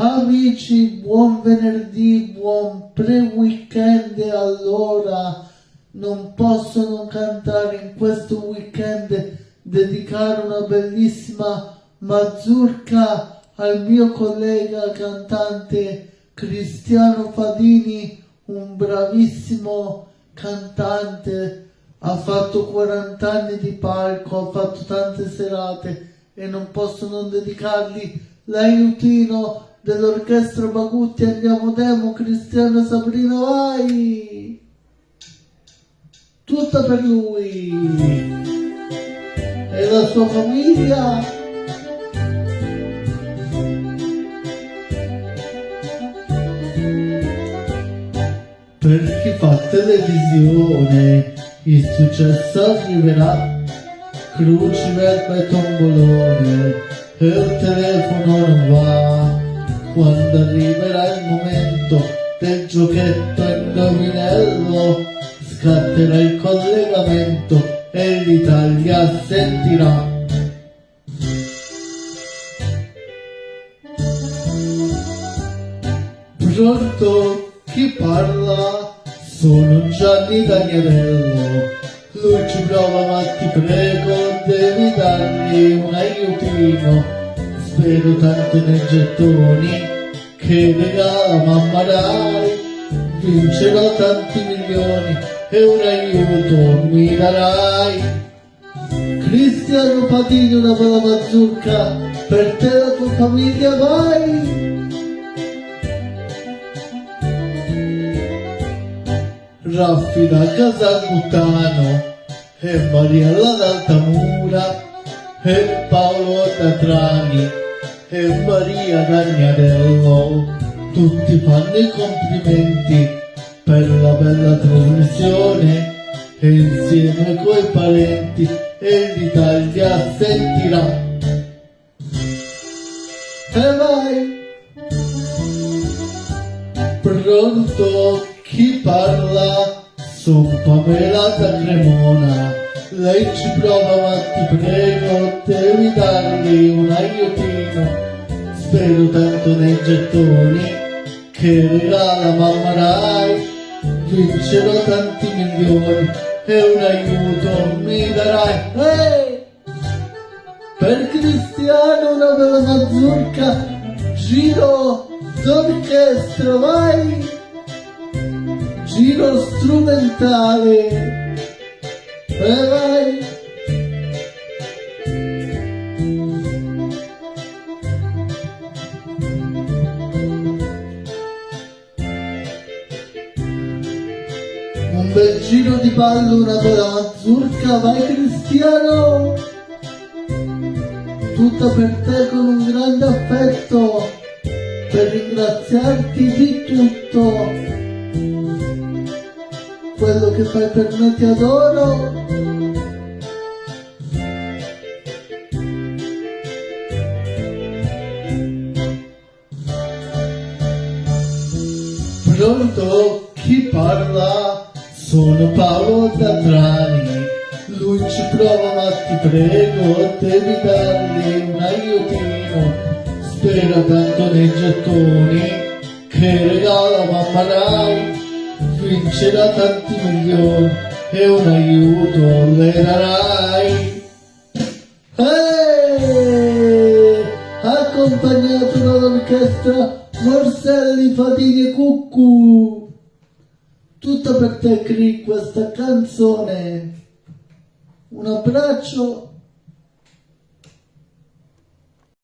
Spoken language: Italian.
Amici, buon venerdì, buon pre-weekend. Allora, non posso non cantare in questo weekend, dedicare una bellissima mazurka al mio collega cantante Cristiano Fadini, un bravissimo cantante. Ha fatto 40 anni di palco, ha fatto tante serate e non posso non dedicargli l'aiutino dell'orchestra Bagutti. Andiamo demo, Cristiano Sabrina, vai! Tutta per lui e la sua famiglia. Per chi fa televisione il successo arriverà, cruci, verba e tombolone, e il telefono non va. Quando arriverà il momento del giochetto a indovinello, scatterà il collegamento e l'Italia sentirà. Pronto? Chi parla? Sono Gianni Daniello. Lui ci prova, ma ti prego, devi dargli un aiutino. Spero tanto nei gettoni che regala mamma Rai. Vincerò tanti milioni e un aiuto mi darai. Cristiano Fadini, una bella mazurka per te e la tua famiglia, vai! Raffi da Casalbuttano e Mariella d'Altamura e Paolo da Trani e Maria d'Agnarello, tutti fanno i complimenti per la bella trasmissione e insieme coi parenti e l'Italia sentirà. E vai! Pronto? Chi parla? Son Pamela da Cremona. Lei ci prova, ma ti prego, devi dargli un aiutino. Spero tanto nei gettoni che regala mamma Rai. Vincerò tanti milioni e un aiuto mi darai. Hey! Per Cristiano una bella mazurka, giro d'orchestra, vai! Giro strumentale, e vai! Un bel giro di ballo, una bella mazurka, vai Cristiano! Tutta per te con un grande affetto, per ringraziarti di tutto. Quello che fai per me ti adoro. Pronto? Chi parla? Sono Paolo da Trani. Lui ci prova, ma ti prego, devi dargli un aiutino. Spera tanto nei gettoni che regala mamma Rai. Vincerà tanti milioni e un aiuto le darai. Accompagnato dall'orchestra Morselli, Fadini e Cuccu. Tutta per te, Cri, questa canzone. Un abbraccio